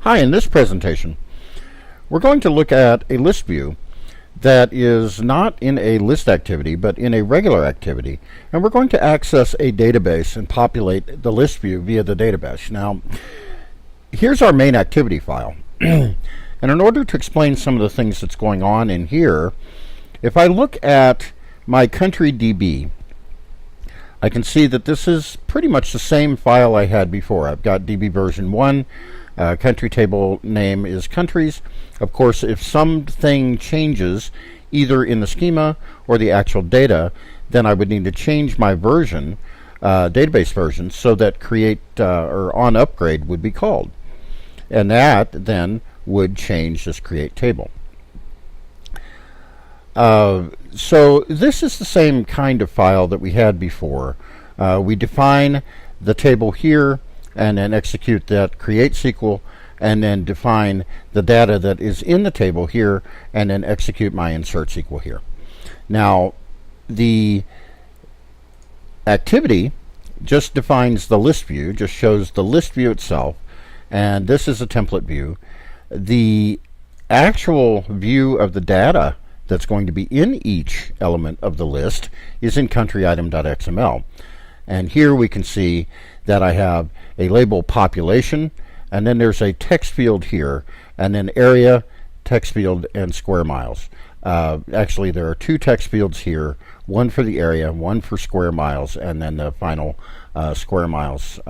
Hi, in this presentation, we're going to look at a list view that is not in a list activity, but in a regular activity. And we're going to access a database and populate the list view via the database. Now, here's our main activity file. And in order to explain some of the things that's going on in here, if I look at my country DB, I can see that this is pretty much the same file I had before. I've got DB version 1. Country table name is countries. Of course, if something changes either in the schema or the actual data, then I would need to change my version, database version, so that create or on upgrade would be called. And that then would change this create table. So this is the same kind of file that we had before. We define the table here and then execute that create SQL, and then define the data that is in the table here, and then execute my insert SQL here. Now, the activity just defines the list view, just shows the list view itself, and this is a template view. The actual view of the data that's going to be in each element of the list is in countryitem.xml. And here we can see that I have a label population, and then there's a text field here, and then area, text field, and square miles. Actually, there are two text fields here, one for the area, one for square miles, and then the final square miles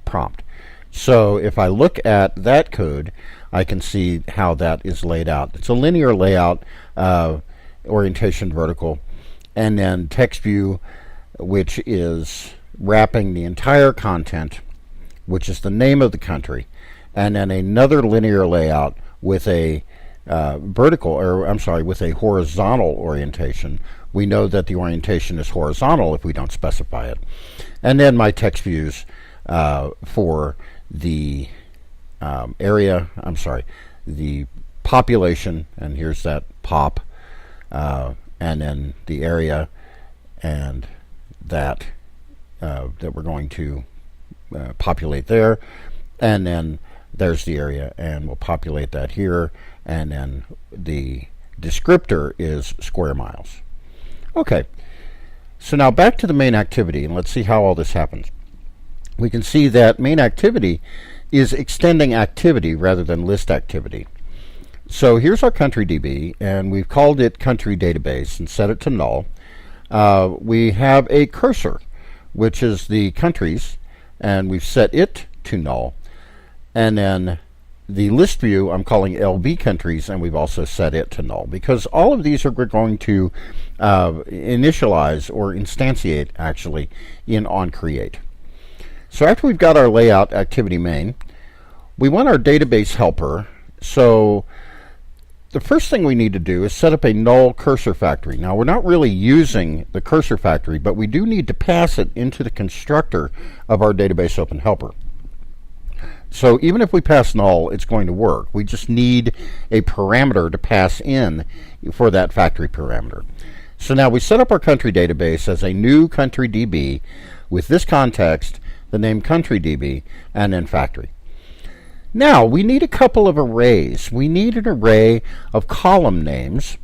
prompt. So if I look at that code, I can see how that is laid out. It's a linear layout, orientation vertical, and then text view, which is wrapping the entire content, which is the name of the country, and then another linear layout with a with a horizontal orientation. We know that the orientation is horizontal if we don't specify it. And then my text views for the the population, and here's that pop, and then the area, and that we're going to populate there, and then there's the area, and we'll populate that here, and then the descriptor is square miles. Okay, so now back to the main activity, and let's see how all this happens. We can see that main activity is extending activity rather than list activity. So here's our country DB, and we've called it country database and set it to null. We have a cursor, which is the countries, and we've set it to null. And then the list view I'm calling LB countries, and we've also set it to null, because all of these are we're going to initialize or instantiate actually in onCreate. So after we've got our layout activity main, we want our database helper. So the first thing we need to do is set up a null cursor factory. Now, we're not really using the cursor factory, but we do need to pass it into the constructor of our database open helper. So even if we pass null, it's going to work. We just need a parameter to pass in for that factory parameter. So now we set up our country database as a new country DB with this context, the name country DB, and then factory. Now, we need a couple of arrays. We need an array of column names.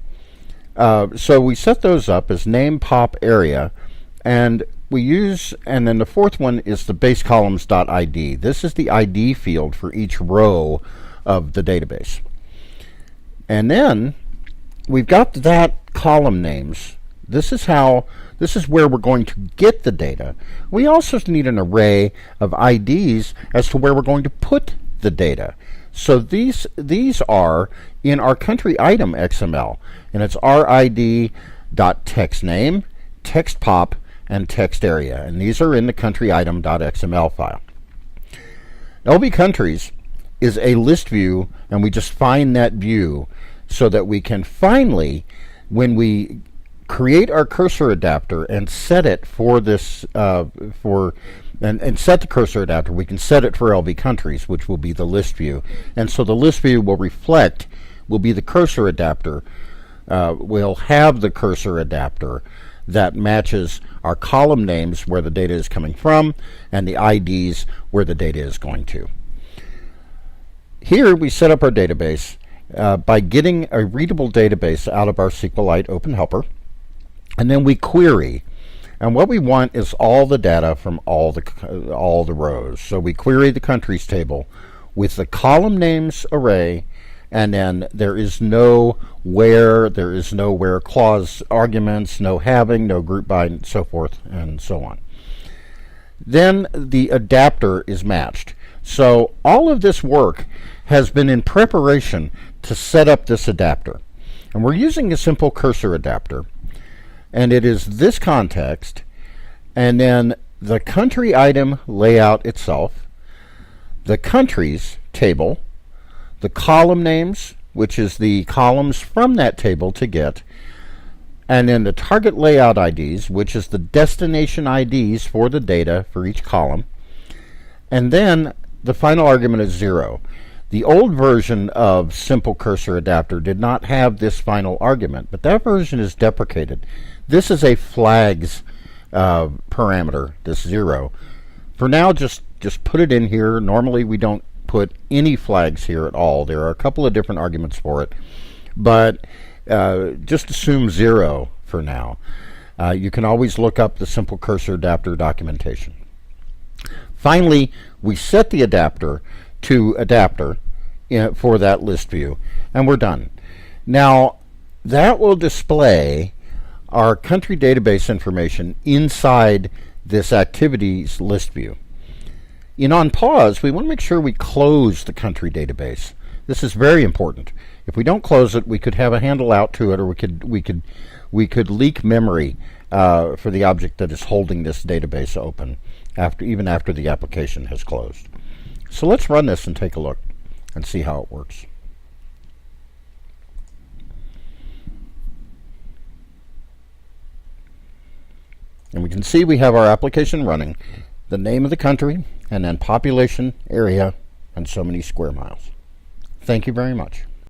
So we set those up as name, pop, area, and and then the fourth one is the base columns.id. This is the ID field for each row of the database. And then we've got that column names. This is where we're going to get the data. We also need an array of IDs as to where we're going to put the data. So these are in our country item XML, and it's rid.textName, textPop, and text area, and these are in the country item.xml file. LB countries is a list view, and we just find that view so that we can finally, when we create our cursor adapter and set it for this and set the cursor adapter, we can set it for LB countries, which will be the list view. And so the list view will be the cursor adapter. We'll have the cursor adapter that matches our column names where the data is coming from and the IDs where the data is going to. Here we set up our database by getting a readable database out of our SQLite Open Helper, and then we query. And what we want is all the data from all the rows. So we query the countries table with the column names array, and then there is no where clause arguments, no having, no group by, and so forth and so on. Then the adapter is matched. So all of this work has been in preparation to set up this adapter. And we're using a simple cursor adapter. And it is this context, and then the country item layout itself, the countries table, the column names, which is the columns from that table to get, and then the target layout IDs, which is the destination IDs for the data for each column, and then the final argument is 0. The old version of Simple Cursor Adapter did not have this final argument, but that version is deprecated. This is a flags parameter, this 0. For now, just put it in here. Normally, we don't put any flags here at all. There are a couple of different arguments for it, but just assume 0 for now. You can always look up the Simple Cursor Adapter documentation. Finally, we set the adapter to adapter for that list view, and we're done. Now, that will display our country database information inside this activities list view. In on pause, we want to make sure we close the country database. This is very important. If we don't close it, we could have a handle out to it, or we could leak memory for the object that is holding this database open even after the application has closed. So let's run this and take a look and see how it works. And we can see we have our application running, the name of the country, and then population, area, and so many square miles. Thank you very much.